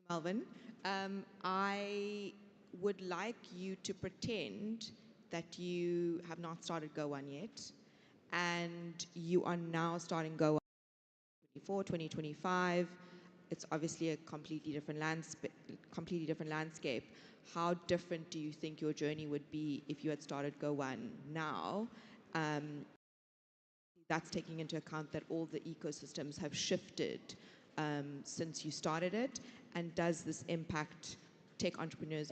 Melvin. I would like you to pretend that you have not started Go One yet, and you are now starting Go One 2024, 2025. It's obviously a completely different landscape. How different do you think your journey would be if you had started Go One now? Um, that's taking into account that all the ecosystems have shifted since you started it, and does this impact tech entrepreneurs?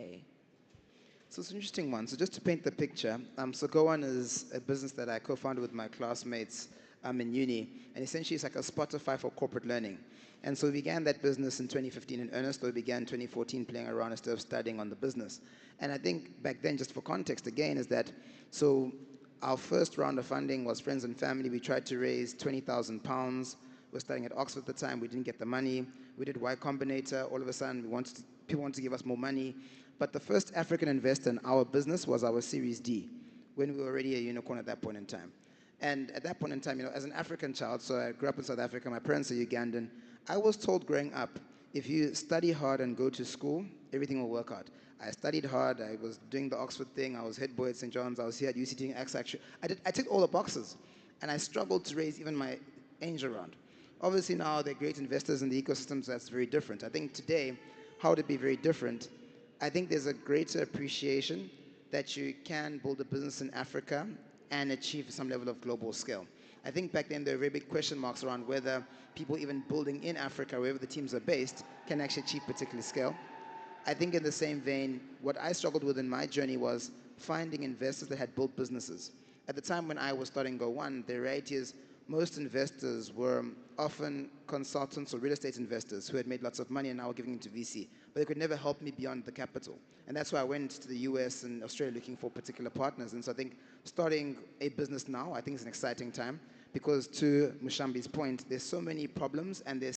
So it's an interesting one. So just to paint the picture, so GoOne is a business that I co-founded with my classmates in uni, and essentially it's like a Spotify for corporate learning. And so we began that business in 2015 in earnest, though we began in 2014 playing around instead of studying on the business. And I think back then, just for context again, is that so our first round of funding was friends and family. We tried to raise £20,000. We were studying at Oxford at the time. We didn't get the money. We did Y Combinator. All of a sudden, people wanted to give us more money. But the first African investor in our business was our Series D, when we were already a unicorn at that point in time. And at that point in time, as an African child, so I grew up in South Africa, my parents are Ugandan, I was told growing up, if you study hard and go to school, everything will work out. I studied hard, I was doing the Oxford thing, I was head boy at St. John's, I was here at UC doing X-Action. I ticked all the boxes, and I struggled to raise even my angel round. Obviously now they're great investors in the ecosystems, that's very different. I think today, how would it be very different? I think there's a greater appreciation that you can build a business in Africa and achieve some level of global scale. I think back then there were very big question marks around whether people even building in Africa, wherever the teams are based, can actually achieve particular scale. I think in the same vein, what I struggled with in my journey was finding investors that had built businesses. At the time when I was starting Go One, the reality is most investors were often consultants or real estate investors who had made lots of money and now were giving into VC, but they could never help me beyond the capital. And that's why I went to the US and Australia looking for particular partners. And so I think starting a business now, I think is an exciting time because to Mushambi's point, there's so many problems and there's